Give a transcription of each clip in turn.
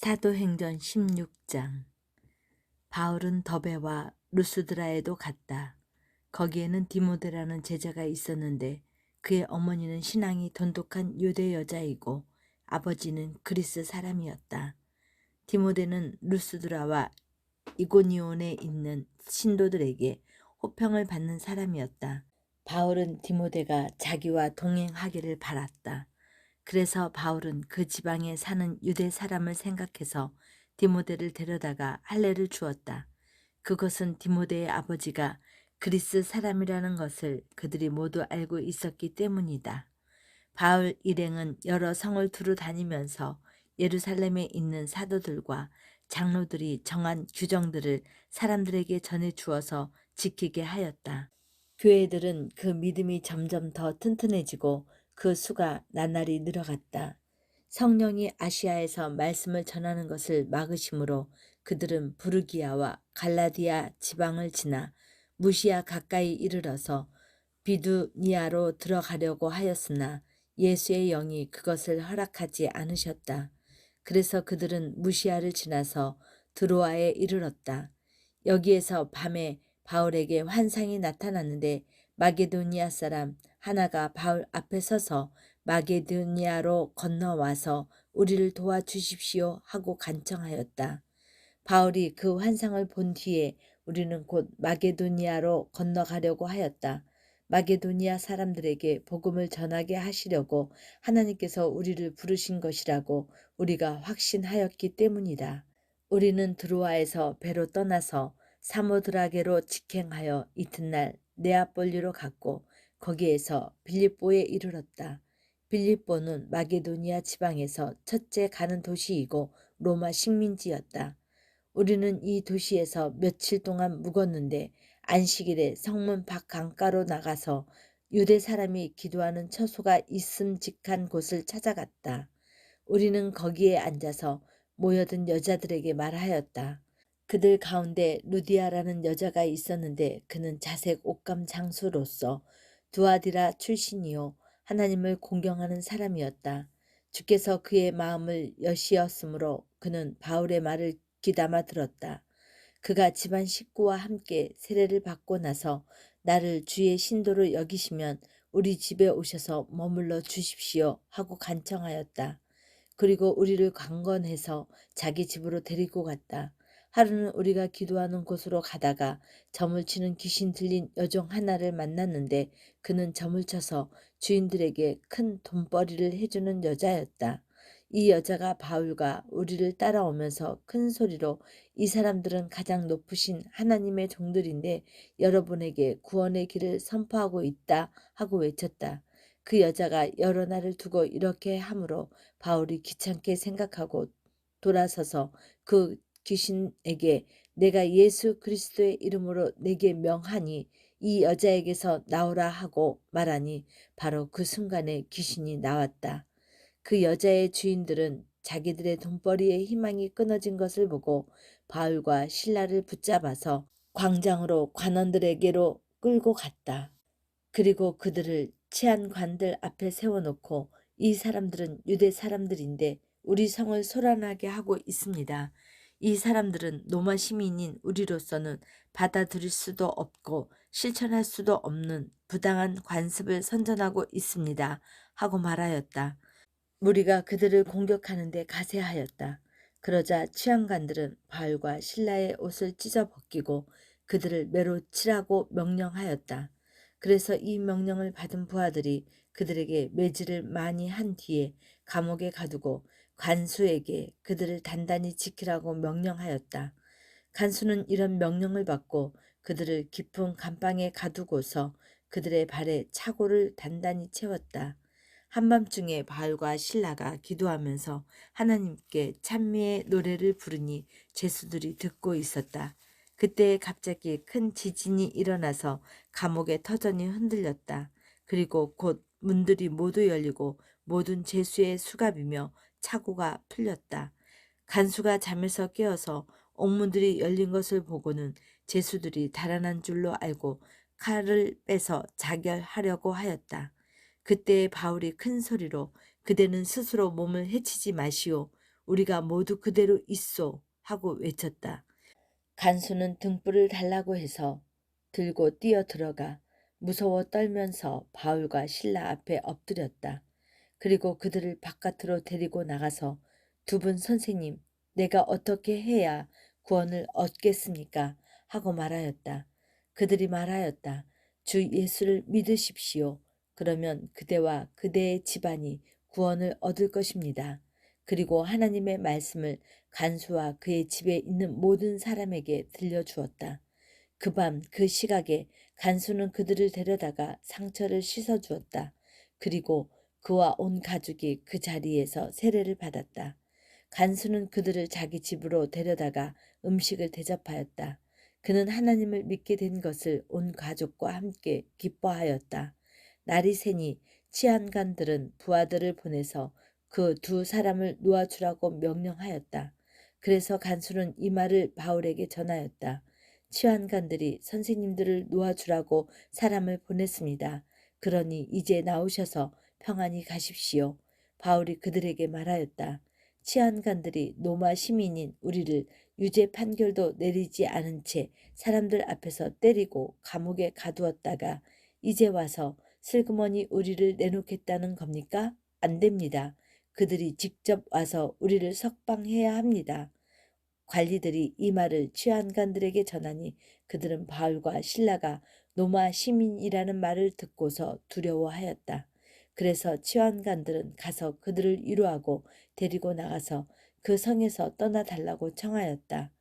사도행전 16장. 바울은 더베와 루스드라에도 갔다. 거기에는 디모데라는 제자가 있었는데 그의 어머니는 신앙이 돈독한 유대 여자이고 아버지는 그리스 사람이었다. 디모데는 루스드라와 이고니온에 있는 신도들에게 호평을 받는 사람이었다. 바울은 디모데가 자기와 동행하기를 바랐다. 그래서 바울은 그 지방에 사는 유대 사람을 생각해서 디모데를 데려다가 할례를 주었다. 그것은 디모데의 아버지가 그리스 사람이라는 것을 그들이 모두 알고 있었기 때문이다. 바울 일행은 여러 성을 두루 다니면서 예루살렘에 있는 사도들과 장로들이 정한 규정들을 사람들에게 전해 주어서 지키게 하였다. 교회들은 그 믿음이 점점 더 튼튼해지고 그 수가 나날이 늘어갔다. 성령이 아시아에서 말씀을 전하는 것을 막으심으로 그들은 부르기아와 갈라디아 지방을 지나 무시아 가까이 이르러서 비두니아로 들어가려고 하였으나 예수의 영이 그것을 허락하지 않으셨다. 그래서 그들은 무시아를 지나서 드로아에 이르렀다. 여기에서 밤에 바울에게 환상이 나타났는데 마게도니아 사람 하나가 바울 앞에 서서 마게도니아로 건너와서 우리를 도와주십시오 하고 간청하였다. 바울이 그 환상을 본 뒤에 우리는 곧 마게도니아로 건너가려고 하였다. 마게도니아 사람들에게 복음을 전하게 하시려고 하나님께서 우리를 부르신 것이라고 우리가 확신하였기 때문이다. 우리는 드로아에서 배로 떠나서 사모드라게로 직행하여 이튿날 네아폴리로 갔고 거기에서 빌립보에 이르렀다. 빌립보는 마게도니아 지방에서 첫째 가는 도시이고 로마 식민지였다. 우리는 이 도시에서 며칠 동안 묵었는데 안식일에 성문 밖 강가로 나가서 유대 사람이 기도하는 처소가 있음직한 곳을 찾아갔다. 우리는 거기에 앉아서 모여든 여자들에게 말하였다. 그들 가운데 루디아라는 여자가 있었는데 그는 자색 옷감 장수로서 두아디라 출신이요 하나님을 공경하는 사람이었다. 주께서 그의 마음을 여시었으므로 그는 바울의 말을 귀담아 들었다. 그가 집안 식구와 함께 세례를 받고 나서 나를 주의 신도로 여기시면 우리 집에 오셔서 머물러 주십시오 하고 간청하였다. 그리고 우리를 강권해서 자기 집으로 데리고 갔다. 하루는 우리가 기도하는 곳으로 가다가 점을 치는 귀신 들린 여종 하나를 만났는데 그는 점을 쳐서 주인들에게 큰 돈벌이를 해주는 여자였다. 이 여자가 바울과 우리를 따라오면서 큰 소리로 이 사람들은 가장 높으신 하나님의 종들인데 여러분에게 구원의 길을 선포하고 있다 하고 외쳤다. 그 여자가 여러 날을 두고 이렇게 하므로 바울이 귀찮게 생각하고 돌아서서 그 귀신에게 내가 예수 그리스도의 이름으로 내게 명하니 이 여자에게서 나오라 하고 말하니 바로 그 순간에 귀신이 나왔다. 그 여자의 주인들은 자기들의 돈벌이의 희망이 끊어진 것을 보고 바울과 신라를 붙잡아서 광장으로 관원들에게로 끌고 갔다. 그리고 그들을 치안관들 앞에 세워놓고 이 사람들은 유대 사람들인데 우리 성을 소란하게 하고 있습니다. 이 사람들은 로마 시민인 우리로서는 받아들일 수도 없고 실천할 수도 없는 부당한 관습을 선전하고 있습니다. 하고 말하였다. 무리가 그들을 공격하는데 가세하였다. 그러자 치안관들은 바울과 신라의 옷을 찢어 벗기고 그들을 매로 치라고 명령하였다. 그래서 이 명령을 받은 부하들이 그들에게 매질을 많이 한 뒤에 감옥에 가두고 간수에게 그들을 단단히 지키라고 명령하였다. 간수는 이런 명령을 받고 그들을 깊은 감방에 가두고서 그들의 발에 차고를 단단히 채웠다. 한밤중에 바울과 신라가 기도하면서 하나님께 찬미의 노래를 부르니 죄수들이 듣고 있었다. 그때 갑자기 큰 지진이 일어나서 감옥의 터전이 흔들렸다. 그리고 곧 문들이 모두 열리고 모든 죄수의 수갑이며 차고가 풀렸다. 간수가 잠에서 깨어서 옥문들이 열린 것을 보고는 죄수들이 달아난 줄로 알고 칼을 빼서 자결하려고 하였다. 그때 바울이 큰 소리로 그대는 스스로 몸을 해치지 마시오. 우리가 모두 그대로 있소 하고 외쳤다. 간수는 등불을 달라고 해서 들고 뛰어 들어가 무서워 떨면서 바울과 신라 앞에 엎드렸다. 그리고 그들을 바깥으로 데리고 나가서 두 분 선생님, 내가 어떻게 해야 구원을 얻겠습니까? 하고 말하였다. 그들이 말하였다. 주 예수를 믿으십시오. 그러면 그대와 그대의 집안이 구원을 얻을 것입니다. 그리고 하나님의 말씀을 간수와 그의 집에 있는 모든 사람에게 들려주었다. 그 밤 그 시각에 간수는 그들을 데려다가 상처를 씻어주었다. 그리고 그와 온 가족이 그 자리에서 세례를 받았다. 간수는 그들을 자기 집으로 데려다가 음식을 대접하였다. 그는 하나님을 믿게 된 것을 온 가족과 함께 기뻐하였다. 날이 새니 치안관들은 부하들을 보내서 그 두 사람을 놓아주라고 명령하였다. 그래서 간수는 이 말을 바울에게 전하였다. 치안관들이 선생님들을 놓아주라고 사람을 보냈습니다. 그러니 이제 나오셔서 평안히 가십시오. 바울이 그들에게 말하였다. 치안관들이 로마 시민인 우리를 유죄 판결도 내리지 않은 채 사람들 앞에서 때리고 감옥에 가두었다가 이제 와서 슬그머니 우리를 내놓겠다는 겁니까? 안 됩니다. 그들이 직접 와서 우리를 석방해야 합니다. 관리들이 이 말을 치안관들에게 전하니 그들은 바울과 신라가 로마 시민이라는 말을 듣고서 두려워하였다. 그래서 치안관들은 가서 그들을 위로하고 데리고 나가서 그 성에서 떠나달라고 청하였다.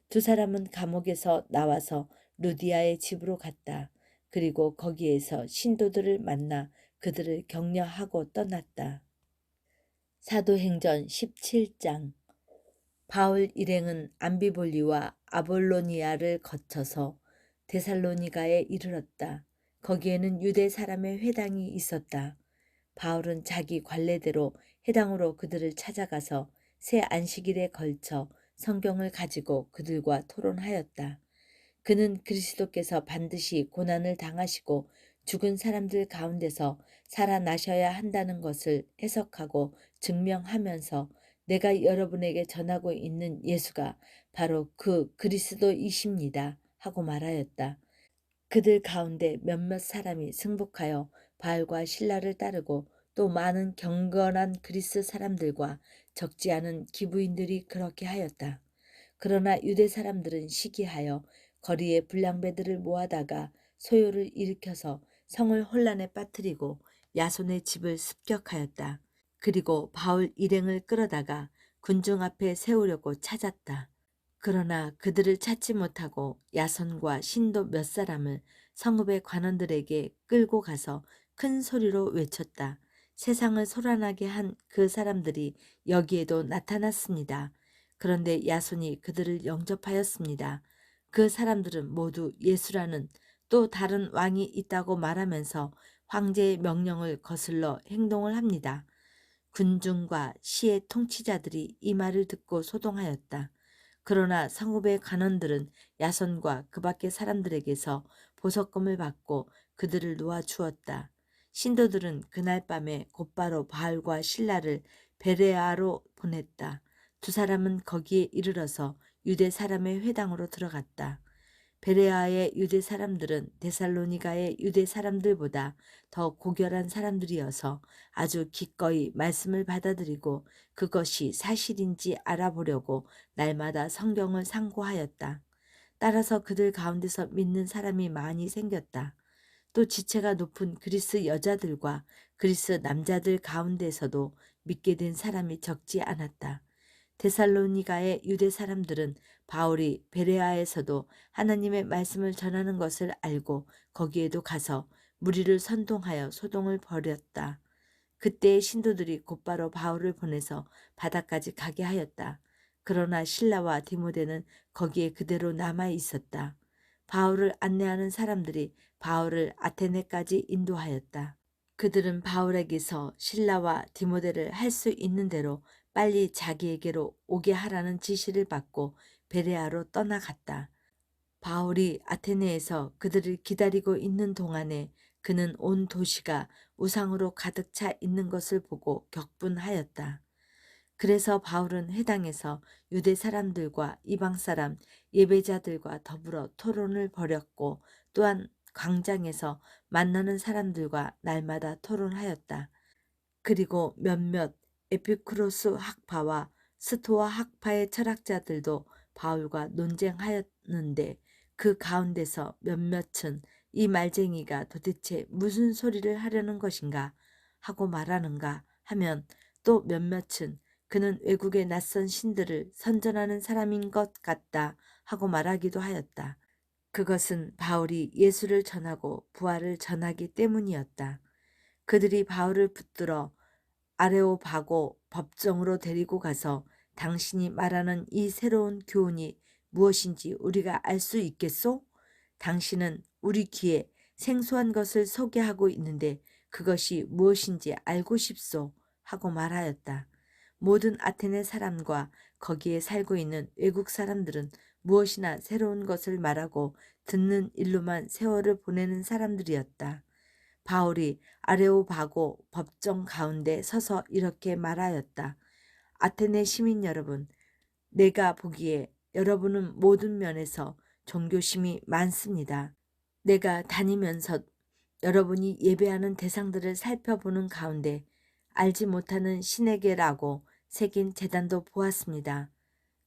두 사람은 감옥에서 나와서 루디아의 집으로 갔다. 그리고 거기에서 신도들을 만나 그들을 격려하고 떠났다. 사도행전 17장. 바울 일행은 암비볼리와 아볼로니아를 거쳐서 데살로니가에 이르렀다. 거기에는 유대 사람의 회당이 있었다. 바울은 자기 관례대로 회당으로 그들을 찾아가서 새 안식일에 걸쳐 성경을 가지고 그들과 토론하였다. 그는 그리스도께서 반드시 고난을 당하시고 죽은 사람들 가운데서 살아나셔야 한다는 것을 해석하고 증명하면서 내가 여러분에게 전하고 있는 예수가 바로 그 그리스도이십니다 하고 말하였다. 그들 가운데 몇몇 사람이 승복하여 바울과 신라를 따르고 또 많은 경건한 그리스 사람들과 적지 않은 기부인들이 그렇게 하였다. 그러나 유대 사람들은 시기하여 거리에 불량배들을 모아다가 소요를 일으켜서 성을 혼란에 빠뜨리고 야손의 집을 습격하였다. 그리고 바울 일행을 끌어다가 군중 앞에 세우려고 찾았다. 그러나 그들을 찾지 못하고 야손과 신도 몇 사람을 성읍의 관원들에게 끌고 가서 큰 소리로 외쳤다. 세상을 소란하게 한 그 사람들이 여기에도 나타났습니다. 그런데 야손이 그들을 영접하였습니다. 그 사람들은 모두 예수라는 또 다른 왕이 있다고 말하면서 황제의 명령을 거슬러 행동을 합니다. 군중과 시의 통치자들이 이 말을 듣고 소동하였다. 그러나 성읍의 관원들은 야손과 그 밖의 사람들에게서 보석금을 받고 그들을 놓아주었다. 신도들은 그날 밤에 곧바로 바울과 신라를 베레아로 보냈다. 두 사람은 거기에 이르러서 유대 사람의 회당으로 들어갔다. 베레아의 유대 사람들은 데살로니가의 유대 사람들보다 더 고결한 사람들이어서 아주 기꺼이 말씀을 받아들이고 그것이 사실인지 알아보려고 날마다 성경을 상고하였다. 따라서 그들 가운데서 믿는 사람이 많이 생겼다. 또 지체가 높은 그리스 여자들과 그리스 남자들 가운데서도 믿게 된 사람이 적지 않았다. 데살로니가의 유대 사람들은 바울이 베레아에서도 하나님의 말씀을 전하는 것을 알고 거기에도 가서 무리를 선동하여 소동을 벌였다. 그때의 신도들이 곧바로 바울을 보내서 바다까지 가게 하였다. 그러나 신라와 디모데는 거기에 그대로 남아 있었다. 바울을 안내하는 사람들이 바울을 아테네까지 인도하였다. 그들은 바울에게서 신라와 디모데를 할 수 있는 대로 빨리 자기에게로 오게 하라는 지시를 받고 베레아로 떠나갔다. 바울이 아테네에서 그들을 기다리고 있는 동안에 그는 온 도시가 우상으로 가득 차 있는 것을 보고 격분하였다. 그래서 바울은 회당에서 유대 사람들과 이방 사람 예배자들과 더불어 토론을 벌였고 또한 광장에서 만나는 사람들과 날마다 토론하였다. 그리고 몇몇 에피쿠로스 학파와 스토아 학파의 철학자들도 바울과 논쟁하였는데 그 가운데서 몇몇은 이 말쟁이가 도대체 무슨 소리를 하려는 것인가 하고 말하는가 하면 또 몇몇은 그는 외국의 낯선 신들을 선전하는 사람인 것 같다 하고 말하기도 하였다. 그것은 바울이 예수를 전하고 부활을 전하기 때문이었다. 그들이 바울을 붙들어 아레오바고 법정으로 데리고 가서 당신이 말하는 이 새로운 교훈이 무엇인지 우리가 알 수 있겠소? 당신은 우리 귀에 생소한 것을 소개하고 있는데 그것이 무엇인지 알고 싶소? 하고 말하였다. 모든 아테네 사람과 거기에 살고 있는 외국 사람들은 무엇이나 새로운 것을 말하고 듣는 일로만 세월을 보내는 사람들이었다. 바울이 아레오바고 법정 가운데 서서 이렇게 말하였다. 아테네 시민 여러분, 내가 보기에 여러분은 모든 면에서 종교심이 많습니다. 내가 다니면서 여러분이 예배하는 대상들을 살펴보는 가운데 알지 못하는 신에게라고 새긴 제단도 보았습니다.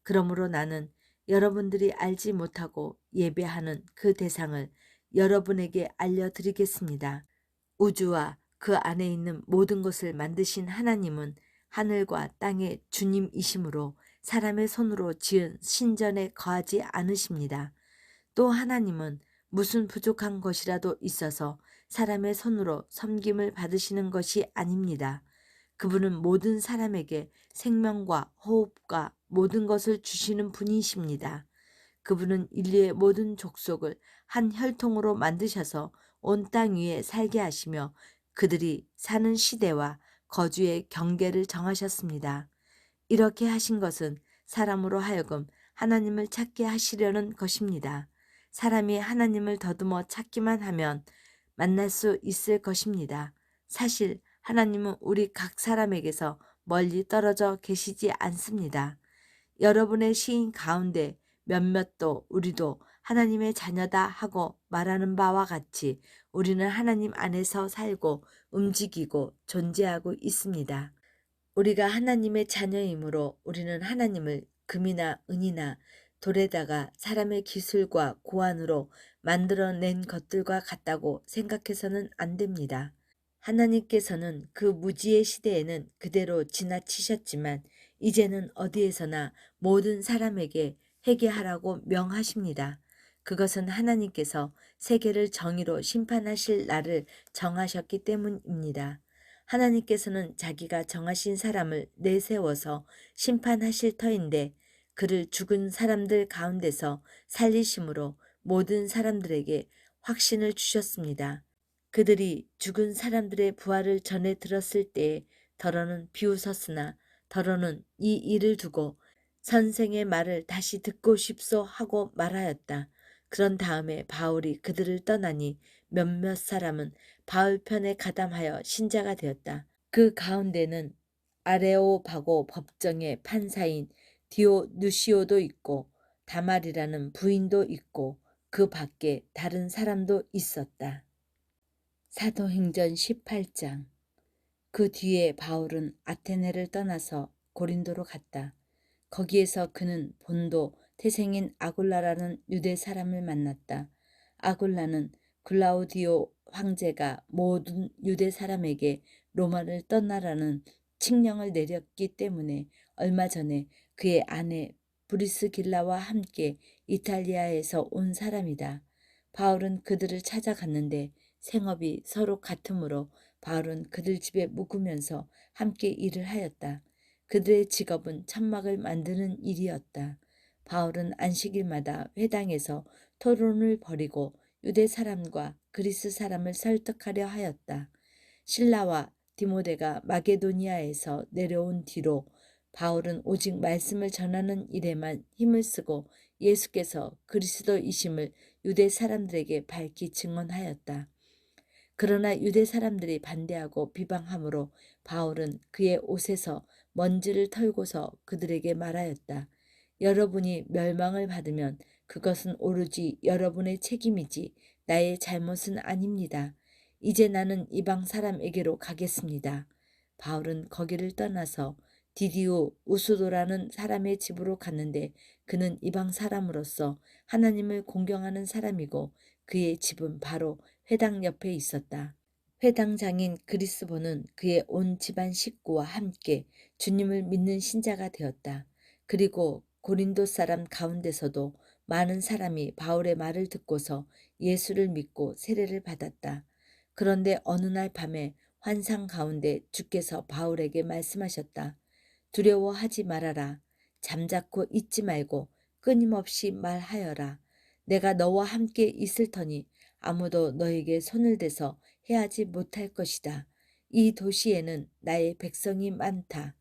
그러므로 나는 여러분들이 알지 못하고 예배하는 그 대상을 여러분에게 알려드리겠습니다. 우주와 그 안에 있는 모든 것을 만드신 하나님은 하늘과 땅의 주님이시므로 사람의 손으로 지은 신전에 거하지 않으십니다. 또 하나님은 무슨 부족한 것이라도 있어서 사람의 손으로 섬김을 받으시는 것이 아닙니다. 그분은 모든 사람에게 생명과 호흡과 모든 것을 주시는 분이십니다. 그분은 인류의 모든 족속을 한 혈통으로 만드셔서 온 땅 위에 살게 하시며 그들이 사는 시대와 거주의 경계를 정하셨습니다. 이렇게 하신 것은 사람으로 하여금 하나님을 찾게 하시려는 것입니다. 사람이 하나님을 더듬어 찾기만 하면 만날 수 있을 것입니다. 사실 하나님은 우리 각 사람에게서 멀리 떨어져 계시지 않습니다. 여러분의 시인 가운데 몇몇도 우리도 하나님의 자녀다 하고 말하는 바와 같이 우리는 하나님 안에서 살고 움직이고 존재하고 있습니다. 우리가 하나님의 자녀이므로 우리는 하나님을 금이나 은이나 돌에다가 사람의 기술과 고안으로 만들어낸 것들과 같다고 생각해서는 안 됩니다. 하나님께서는 그 무지의 시대에는 그대로 지나치셨지만 이제는 어디에서나 모든 사람에게 회개하라고 명하십니다. 그것은 하나님께서 세계를 정의로 심판하실 날을 정하셨기 때문입니다. 하나님께서는 자기가 정하신 사람을 내세워서 심판하실 터인데 그를 죽은 사람들 가운데서 살리심으로 모든 사람들에게 확신을 주셨습니다. 그들이 죽은 사람들의 부활을 전해 들었을 때에 더러는 비웃었으나 더러는 이 일을 두고 선생의 말을 다시 듣고 싶소 하고 말하였다. 그런 다음에 바울이 그들을 떠나니 몇몇 사람은 바울 편에 가담하여 신자가 되었다. 그 가운데는 아레오바고 법정의 판사인 디오누시오도 있고 다말이라는 부인도 있고 그 밖에 다른 사람도 있었다. 사도행전 18장. 그 뒤에 바울은 아테네를 떠나서 고린도로 갔다. 거기에서 그는 본도 태생인 아굴라라는 유대 사람을 만났다. 아굴라는 글라우디오 황제가 모든 유대 사람에게 로마를 떠나라는 칙령을 내렸기 때문에 얼마 전에 그의 아내 브리스길라와 함께 이탈리아에서 온 사람이다. 바울은 그들을 찾아갔는데 생업이 서로 같으므로 바울은 그들 집에 묵으면서 함께 일을 하였다. 그들의 직업은 천막을 만드는 일이었다. 바울은 안식일마다 회당에서 토론을 벌이고 유대 사람과 그리스 사람을 설득하려 하였다. 실라와 디모데가 마게도니아에서 내려온 뒤로 바울은 오직 말씀을 전하는 일에만 힘을 쓰고 예수께서 그리스도이심을 유대 사람들에게 밝히 증언하였다. 그러나 유대 사람들이 반대하고 비방함으로 바울은 그의 옷에서 먼지를 털고서 그들에게 말하였다. 여러분이 멸망을 받으면 그것은 오로지 여러분의 책임이지 나의 잘못은 아닙니다. 이제 나는 이방 사람에게로 가겠습니다. 바울은 거기를 떠나서 디디오 우수도라는 사람의 집으로 갔는데 그는 이방 사람으로서 하나님을 공경하는 사람이고 그의 집은 바로 회당 옆에 있었다. 회당장인 그리스보는 그의 온 집안 식구와 함께 주님을 믿는 신자가 되었다. 그리고 고린도 사람 가운데서도 많은 사람이 바울의 말을 듣고서 예수를 믿고 세례를 받았다. 그런데 어느 날 밤에 환상 가운데 주께서 바울에게 말씀하셨다. 두려워하지 말아라. 잠자코 있지 말고 끊임없이 말하여라. 내가 너와 함께 있을 터니 아무도 너에게 손을 대서 해하지 못할 것이다. 이 도시에는 나의 백성이 많다.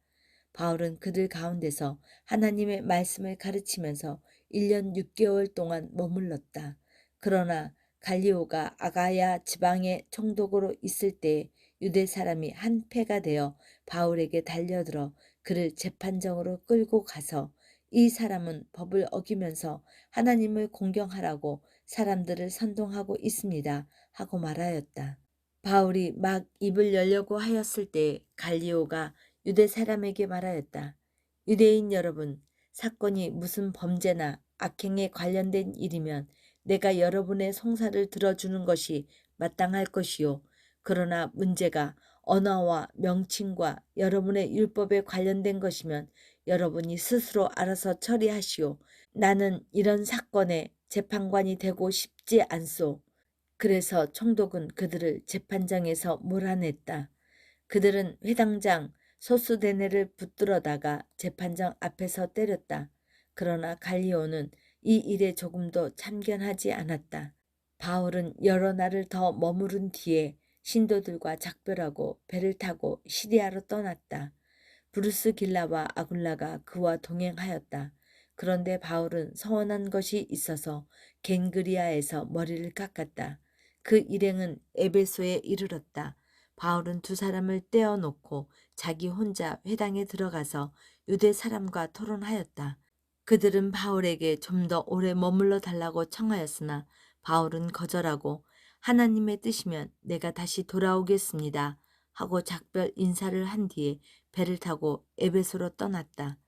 바울은 그들 가운데서 하나님의 말씀을 가르치면서 1년 6개월 동안 머물렀다. 그러나 갈리오가 아가야 지방의 총독으로 있을 때에 유대 사람이 한 패가 되어 바울에게 달려들어 그를 재판정으로 끌고 가서 이 사람은 법을 어기면서 하나님을 공경하라고 사람들을 선동하고 있습니다. 하고 말하였다. 바울이 막 입을 열려고 하였을 때 갈리오가 유대 사람에게 말하였다. 유대인 여러분, 사건이 무슨 범죄나 악행에 관련된 일이면 내가 여러분의 송사를 들어주는 것이 마땅할 것이요. 그러나 문제가 언어와 명칭과 여러분의 율법에 관련된 것이면 여러분이 스스로 알아서 처리하시오. 나는 이런 사건의 재판관이 되고 싶지 않소. 그래서 총독은 그들을 재판장에서 몰아냈다. 그들은 회당장 소수데네를 붙들어다가 재판장 앞에서 때렸다. 그러나 갈리오는 이 일에 조금도 참견하지 않았다. 바울은 여러 날을 더 머무른 뒤에 신도들과 작별하고 배를 타고 시리아로 떠났다. 브루스길라와 아굴라가 그와 동행하였다. 그런데 바울은 서원한 것이 있어서 겐그리아에서 머리를 깎았다. 그 일행은 에베소에 이르렀다. 바울은 두 사람을 떼어놓고 자기 혼자 회당에 들어가서 유대 사람과 토론하였다. 그들은 바울에게 좀 더 오래 머물러 달라고 청하였으나 바울은 거절하고 하나님의 뜻이면 내가 다시 돌아오겠습니다. 하고 작별 인사를 한 뒤에 배를 타고 에베소로 떠났다.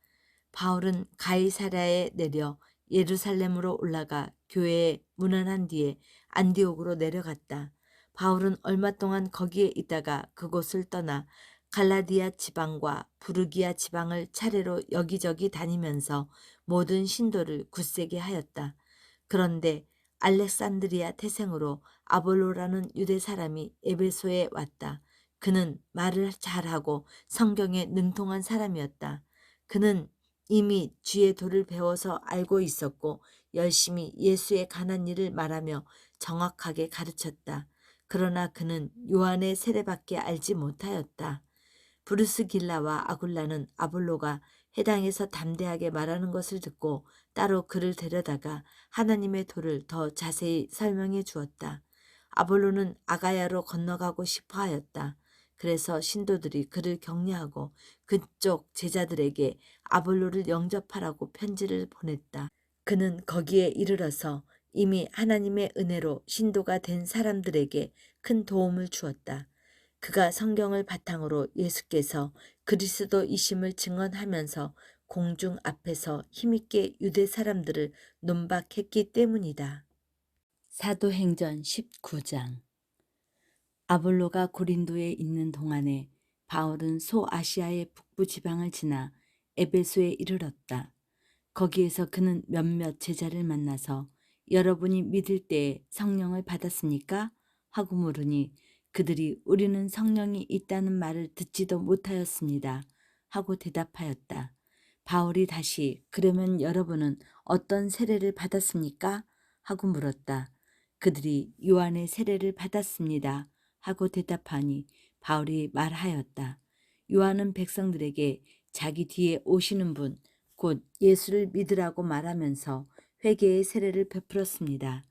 바울은 가이사랴에 내려 예루살렘으로 올라가 교회에 문안한 뒤에 안디옥으로 내려갔다. 바울은 얼마 동안 거기에 있다가 그곳을 떠나 갈라디아 지방과 부르기아 지방을 차례로 여기저기 다니면서 모든 신도를 굳세게 하였다. 그런데 알렉산드리아 태생으로 아볼로라는 유대 사람이 에베소에 왔다. 그는 말을 잘하고 성경에 능통한 사람이었다. 그는 이미 쥐의 도를 배워서 알고 있었고 열심히 예수에 관한 일을 말하며 정확하게 가르쳤다. 그러나 그는 요한의 세례밖에 알지 못하였다. 브루스길라와 아굴라는 아볼로가 해당에서 담대하게 말하는 것을 듣고 따로 그를 데려다가 하나님의 도를 더 자세히 설명해 주었다. 아볼로는 아가야로 건너가고 싶어 하였다. 그래서 신도들이 그를 격려하고 그쪽 제자들에게 아볼로를 영접하라고 편지를 보냈다. 그는 거기에 이르러서 이미 하나님의 은혜로 신도가 된 사람들에게 큰 도움을 주었다. 그가 성경을 바탕으로 예수께서 그리스도이심을 증언하면서 공중 앞에서 힘있게 유대 사람들을 논박했기 때문이다. 사도행전 19장. 아볼로가 고린도에 있는 동안에 바울은 소아시아의 북부 지방을 지나 에베소에 이르렀다. 거기에서 그는 몇몇 제자를 만나서 여러분이 믿을 때에 성령을 받았습니까? 하고 물으니 그들이 우리는 성령이 있다는 말을 듣지도 못하였습니다. 하고 대답하였다. 바울이 다시 그러면 여러분은 어떤 세례를 받았습니까? 하고 물었다. 그들이 요한의 세례를 받았습니다. 하고 대답하니 바울이 말하였다. 요한은 백성들에게 자기 뒤에 오시는 분, 곧 예수를 믿으라고 말하면서 회개의 세례를 베풀었습니다.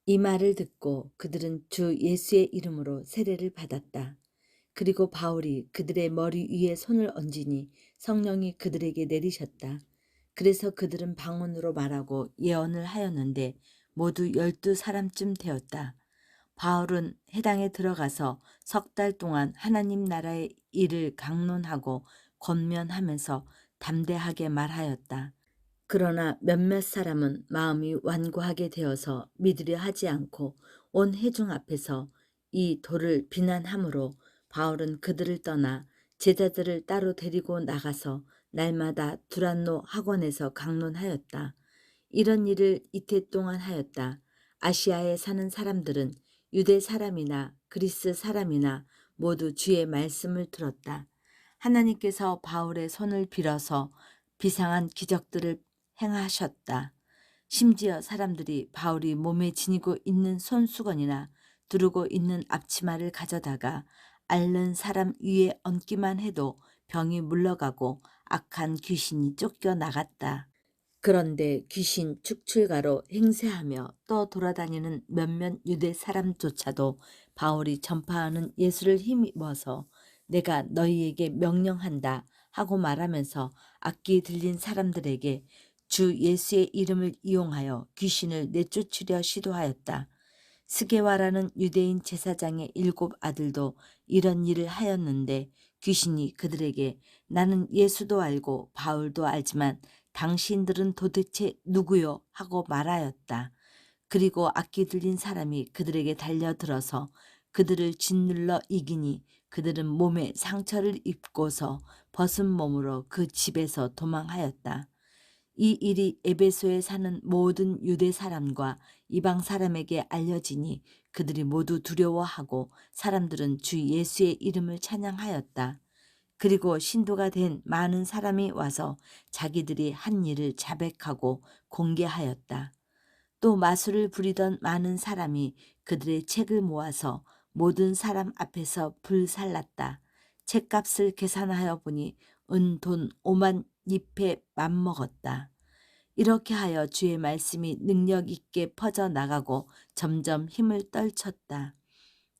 이 말을 듣고 그들은 주 예수의 이름으로 세례를 받았다. 그리고 바울이 그들의 머리 위에 손을 얹으니 성령이 그들에게 내리셨다. 그래서 그들은 방언으로 말하고 예언을 하였는데 모두 12사람쯤 되었다. 바울은 해당에 들어가서 3달 동안 하나님 나라의 일을 강론하고 권면하면서 담대하게 말하였다. 그러나 몇몇 사람은 마음이 완고하게 되어서 믿으려 하지 않고 온 회중 앞에서 이 돌을 비난하므로 바울은 그들을 떠나 제자들을 따로 데리고 나가서 날마다 두란노 학원에서 강론하였다. 이런 일을 이태 동안 하였다. 아시아에 사는 사람들은 유대 사람이나 그리스 사람이나 모두 주의 말씀을 들었다. 하나님께서 바울의 손을 빌어서 비상한 기적들을 행하셨다. 심지어 사람들이 바울이 몸에 지니고 있는 손수건이나 두르고 있는 앞치마를 가져다가 앓는 사람 위에 얹기만 해도 병이 물러가고 악한 귀신이 쫓겨나갔다. 그런데 귀신 축출가로 행세하며 떠돌아다니는 몇몇 유대 사람조차도 바울이 전파하는 예수를 힘입어서 내가 너희에게 명령한다 하고 말하면서 악기 들린 사람들에게 주 예수의 이름을 이용하여 귀신을 내쫓으려 시도하였다. 스게와라는 유대인 제사장의 7 아들도 이런 일을 하였는데 귀신이 그들에게 나는 예수도 알고 바울도 알지만 당신들은 도대체 누구요? 하고 말하였다. 그리고 악기 들린 사람이 그들에게 달려들어서 그들을 짓눌러 이기니 그들은 몸에 상처를 입고서 벗은 몸으로 그 집에서 도망하였다. 이 일이 에베소에 사는 모든 유대 사람과 이방 사람에게 알려지니 그들이 모두 두려워하고 사람들은 주 예수의 이름을 찬양하였다. 그리고 신도가 된 많은 사람이 와서 자기들이 한 일을 자백하고 공개하였다. 또 마술을 부리던 많은 사람이 그들의 책을 모아서 모든 사람 앞에서 불살랐다. 책값을 계산하여 보니 돈 5만 잎에 맘먹었다. 이렇게 하여 주의 말씀이 능력 있게 퍼져나가고 점점 힘을 떨쳤다.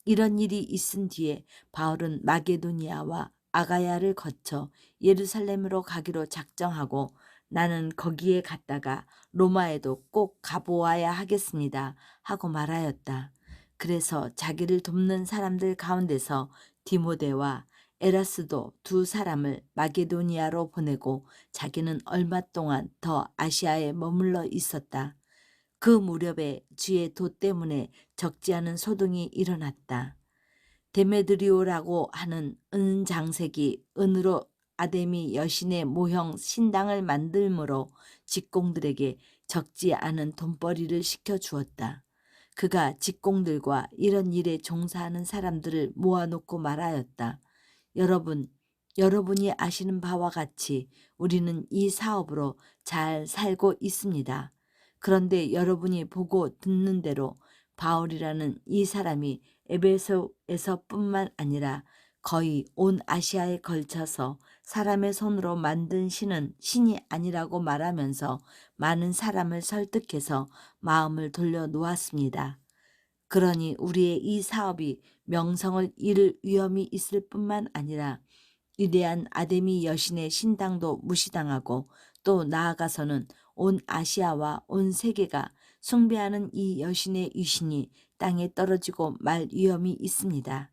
이런 일이 있은 뒤에 바울은 마게도니아와 아가야를 거쳐 예루살렘으로 가기로 작정하고 나는 거기에 갔다가 로마에도 꼭 가보아야 하겠습니다 하고 말하였다. 그래서 자기를 돕는 사람들 가운데서 디모데와 에라스도 2사람을 마게도니아로 보내고 자기는 얼마 동안 더 아시아에 머물러 있었다. 그 무렵에 주의 도 때문에 적지 않은 소동이 일어났다. 데메드리오라고 하는 은장색이 은으로 아데미 여신의 모형 신당을 만들므로 직공들에게 적지 않은 돈벌이를 시켜주었다. 그가 직공들과 이런 일에 종사하는 사람들을 모아놓고 말하였다. 여러분이 아시는 바와 같이 우리는 이 사업으로 잘 살고 있습니다. 그런데 여러분이 보고 듣는 대로 바울이라는 이 사람이 에베소에서뿐만 아니라 거의 온 아시아에 걸쳐서 사람의 손으로 만든 신이 아니라고 말하면서 많은 사람을 설득해서 마음을 돌려놓았습니다. 그러니 우리의 이 사업이 명성을 잃을 위험이 있을 뿐만 아니라 위대한 아데미 여신의 신당도 무시당하고 또 나아가서는 온 아시아와 온 세계가 숭배하는 이 여신의 위신이 땅에 떨어지고 말 위험이 있습니다.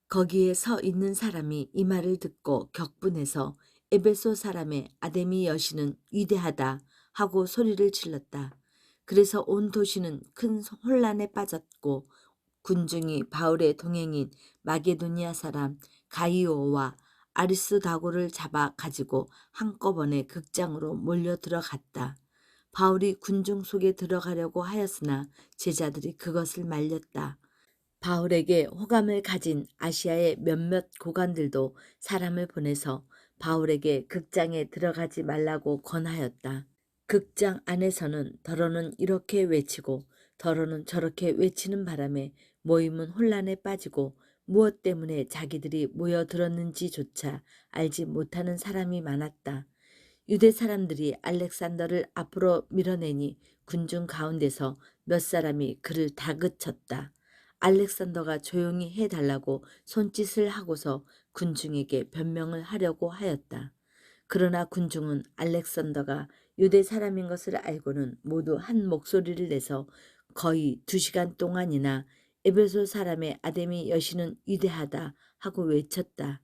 거기에 서 있는 사람이 이 말을 듣고 격분해서 에베소 사람의 아데미 여신은 위대하다 하고 소리를 질렀다. 그래서 온 도시는 큰 혼란에 빠졌고 군중이 바울의 동행인 마게도니아 사람 가이오와 아리스다고를 잡아 가지고 한꺼번에 극장으로 몰려 들어갔다. 바울이 군중 속에 들어가려고 하였으나 제자들이 그것을 말렸다. 바울에게 호감을 가진 아시아의 몇몇 고관들도 사람을 보내서 바울에게 극장에 들어가지 말라고 권하였다. 극장 안에서는 더러는 이렇게 외치고 더러는 저렇게 외치는 바람에 모임은 혼란에 빠지고 무엇 때문에 자기들이 모여들었는지조차 알지 못하는 사람이 많았다. 유대 사람들이 알렉산더를 앞으로 밀어내니 군중 가운데서 몇 사람이 그를 다그쳤다. 알렉산더가 조용히 해달라고 손짓을 하고서 군중에게 변명을 하려고 하였다. 그러나 군중은 알렉산더가 유대 사람인 것을 알고는 모두 한 목소리를 내서 거의 2시간 동안이나 에베소 사람의 아데미 여신은 위대하다 하고 외쳤다.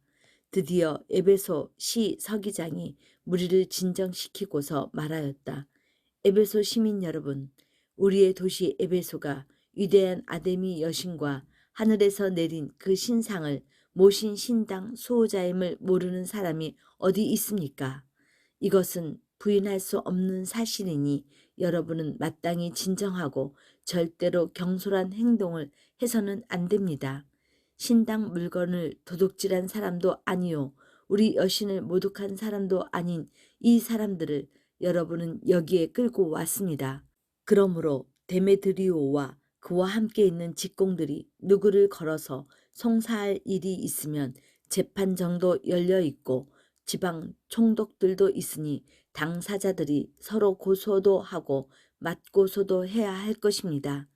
드디어 에베소 시 서기장이 무리를 진정시키고서 말하였다. 에베소 시민 여러분, 우리의 도시 에베소가 위대한 아데미 여신과 하늘에서 내린 그 신상을 모신 신당 수호자임을 모르는 사람이 어디 있습니까? 이것은 부인할 수 없는 사실이니 여러분은 마땅히 진정하고 절대로 경솔한 행동을 해서는 안 됩니다. 신당 물건을 도둑질한 사람도 아니요, 우리 여신을 모독한 사람도 아닌 이 사람들을 여러분은 여기에 끌고 왔습니다. 그러므로 데메드리오와 그와 함께 있는 직공들이 누구를 걸어서 송사할 일이 있으면 재판 정도 열려 있고 지방 총독들도 있으니 당사자들이 서로 고소도 하고 맞고소도 해야 할 것입니다.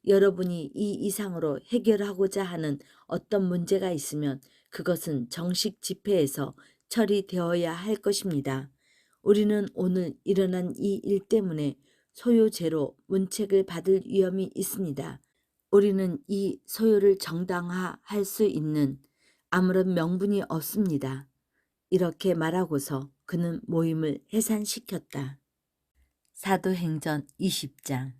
여러분이 이 이상으로 해결하고자 하는 어떤 문제가 있으면 그것은 정식 집회에서 처리되어야 할 것입니다. 우리는 오늘 일어난 이 일 때문에 소요죄로 문책을 받을 위험이 있습니다. 우리는 이 소요를 정당화할 수 있는 아무런 명분이 없습니다. 이렇게 말하고서 그는 모임을 해산시켰다. 사도행전 20장.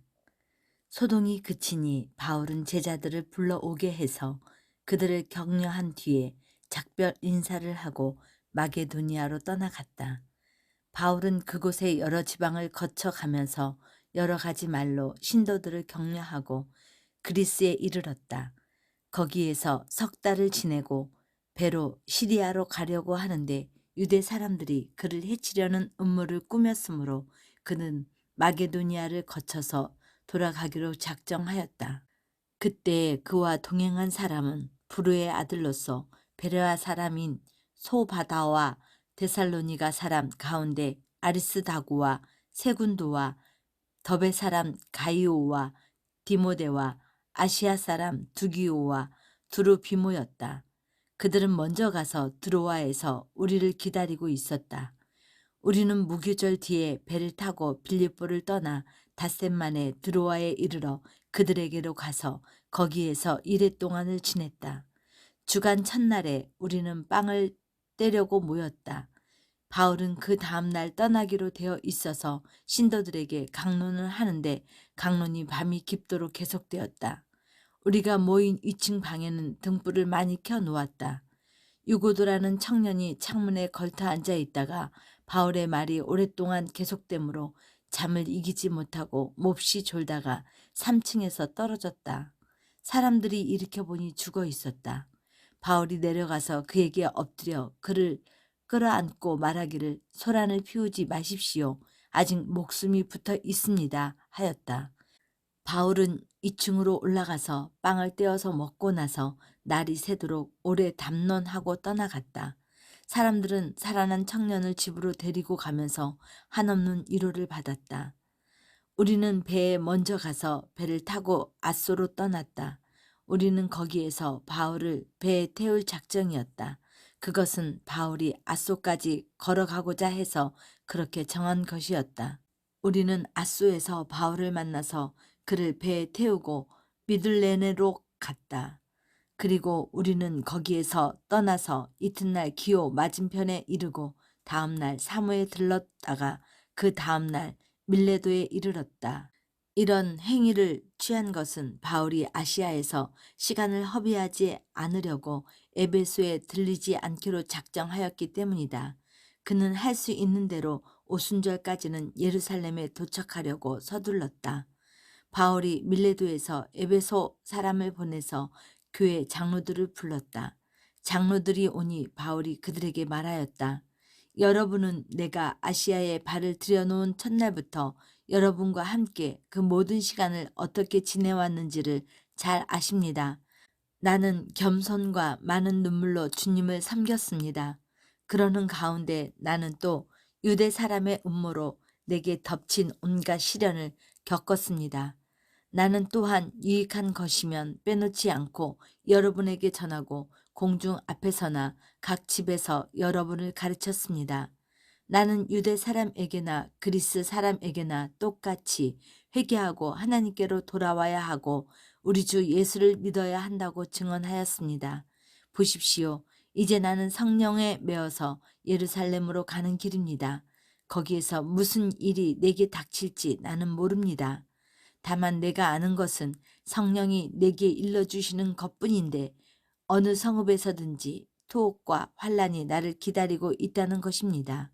소동이 그치니 바울은 제자들을 불러오게 해서 그들을 격려한 뒤에 작별 인사를 하고 마게도니아로 떠나갔다. 바울은 그곳의 여러 지방을 거쳐가면서 여러 가지 말로 신도들을 격려하고 그리스에 이르렀다. 거기에서 석 달을 지내고 배로 시리아로 가려고 하는데 유대 사람들이 그를 해치려는 음모를 꾸몄으므로 그는 마게도니아를 거쳐서 돌아가기로 작정하였다. 그때 그와 동행한 사람은 부르의 아들로서 베레아 사람인 소바다와 데살로니가 사람 가운데 아리스다고와 세군도와 더베 사람 가이오와 디모데와 아시아 사람 두기오와 두루비모였다. 그들은 먼저 가서 드로아에서 우리를 기다리고 있었다. 우리는 무교절 뒤에 배를 타고 빌립보를 떠나 닷새 만에 드로아에 이르러 그들에게로 가서 거기에서 이레 동안을 지냈다. 주간 첫날에 우리는 빵을 떼려고 모였다. 바울은 그 다음날 떠나기로 되어 있어서 신도들에게 강론을 하는데 강론이 밤이 깊도록 계속되었다. 우리가 모인 2층 방에는 등불을 많이 켜놓았다. 유고도라는 청년이 창문에 걸터 앉아 있다가 바울의 말이 오랫동안 계속되므로 잠을 이기지 못하고 몹시 졸다가 3층에서 떨어졌다. 사람들이 일으켜보니 죽어 있었다. 바울이 내려가서 그에게 엎드려 그를 끌어안고 말하기를 소란을 피우지 마십시오. 아직 목숨이 붙어 있습니다. 하였다. 바울은 2층으로 올라가서 빵을 떼어서 먹고 나서 날이 새도록 오래 담론하고 떠나갔다. 사람들은 살아난 청년을 집으로 데리고 가면서 한없는 위로를 받았다. 우리는 배에 먼저 가서 배를 타고 앗소로 떠났다. 우리는 거기에서 바울을 배에 태울 작정이었다. 그것은 바울이 앗소까지 걸어가고자 해서 그렇게 정한 것이었다. 우리는 앗소에서 바울을 만나서 그를 배에 태우고 미들레네로 갔다. 그리고 우리는 거기에서 떠나서 이튿날 기오 맞은편에 이르고 다음날 사무에 들렀다가 그 다음날 밀레도에 이르렀다. 이런 행위를 취한 것은 바울이 아시아에서 시간을 허비하지 않으려고 에베소에 들리지 않기로 작정하였기 때문이다. 그는 할 수 있는 대로 오순절까지는 예루살렘에 도착하려고 서둘렀다. 바울이 밀레도에서 에베소 사람을 보내서 교회 장로들을 불렀다. 장로들이 오니 바울이 그들에게 말하였다. 여러분은 내가 아시아에 발을 들여놓은 첫날부터 여러분과 함께 그 모든 시간을 어떻게 지내왔는지를 잘 아십니다. 나는 겸손과 많은 눈물로 주님을 섬겼습니다. 그러는 가운데 나는 또 유대 사람의 음모로 내게 덮친 온갖 시련을 겪었습니다. 나는 또한 유익한 것이면 빼놓지 않고 여러분에게 전하고 공중 앞에서나 각 집에서 여러분을 가르쳤습니다. 나는 유대 사람에게나 그리스 사람에게나 똑같이 회개하고 하나님께로 돌아와야 하고 우리 주 예수를 믿어야 한다고 증언하였습니다. 보십시오. 이제 나는 성령에 매어서 예루살렘으로 가는 길입니다. 거기에서 무슨 일이 내게 닥칠지 나는 모릅니다. 다만 내가 아는 것은 성령이 내게 일러주시는 것뿐인데 어느 성읍에서든지 투옥과 환란이 나를 기다리고 있다는 것입니다.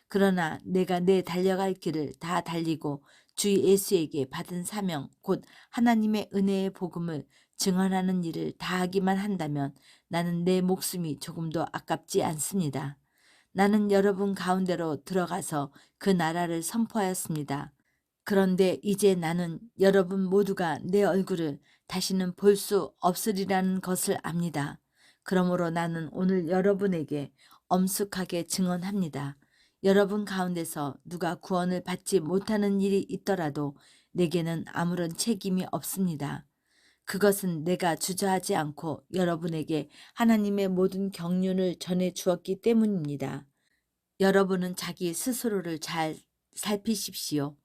그러나 내가 내 달려갈 길을 다 달리고 주 예수에게 받은 사명 곧 하나님의 은혜의 복음을 증언하는 일을 다하기만 한다면 나는 내 목숨이 조금도 아깝지 않습니다. 나는 여러분 가운데로 들어가서 그 나라를 선포하였습니다. 그런데 이제 나는 여러분 모두가 내 얼굴을 다시는 볼 수 없으리라는 것을 압니다. 그러므로 나는 오늘 여러분에게 엄숙하게 증언합니다. 여러분 가운데서 누가 구원을 받지 못하는 일이 있더라도 내게는 아무런 책임이 없습니다. 그것은 내가 주저하지 않고 여러분에게 하나님의 모든 경륜을 전해 주었기 때문입니다. 여러분은 자기 스스로를 잘 살피십시오.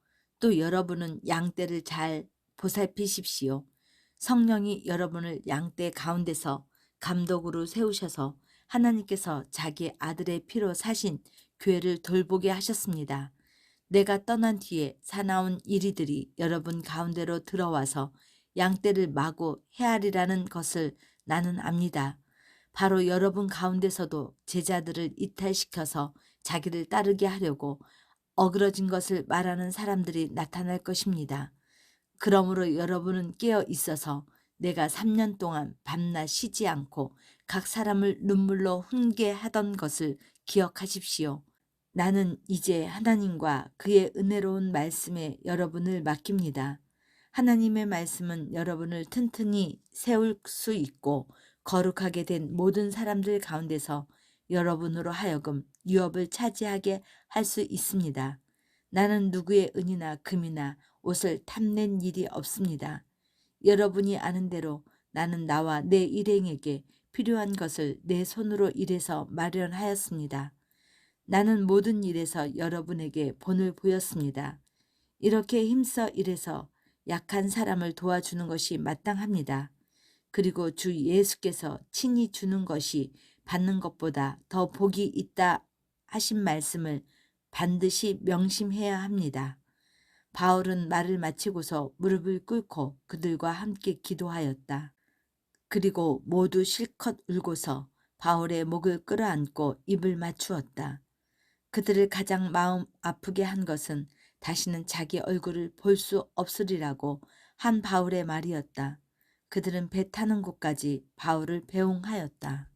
또 여러분은 양떼를 잘 보살피십시오. 성령이 여러분을 양떼 가운데서 감독으로 세우셔서 하나님께서 자기 아들의 피로 사신 교회를 돌보게 하셨습니다. 내가 떠난 뒤에 사나운 이리들이 여러분 가운데로 들어와서 양떼를 마구 헤아리라는 것을 나는 압니다. 바로 여러분 가운데서도 제자들을 이탈시켜서 자기를 따르게 하려고 어그러진 것을 말하는 사람들이 나타날 것입니다. 그러므로 여러분은 깨어 있어서 내가 3년 동안 밤낮 쉬지 않고 각 사람을 눈물로 훈계하던 것을 기억하십시오. 나는 이제 하나님과 그의 은혜로운 말씀에 여러분을 맡깁니다. 하나님의 말씀은 여러분을 튼튼히 세울 수 있고 거룩하게 된 모든 사람들 가운데서 여러분으로 하여금 유업을 차지하게 할 수 있습니다. 나는 누구의 은이나 금이나 옷을 탐낸 일이 없습니다. 여러분이 아는 대로 나는 나와 내 일행에게 필요한 것을 내 손으로 일해서 마련하였습니다. 나는 모든 일에서 여러분에게 본을 보였습니다. 이렇게 힘써 일해서 약한 사람을 도와주는 것이 마땅합니다. 그리고 주 예수께서 친히 주는 것이 받는 것보다 더 복이 있다 하신 말씀을 반드시 명심해야 합니다. 바울은 말을 마치고서 무릎을 꿇고 그들과 함께 기도하였다. 그리고 모두 실컷 울고서 바울의 목을 끌어안고 입을 맞추었다. 그들을 가장 마음 아프게 한 것은 다시는 자기 얼굴을 볼 수 없으리라고 한 바울의 말이었다. 그들은 배 타는 곳까지 바울을 배웅하였다.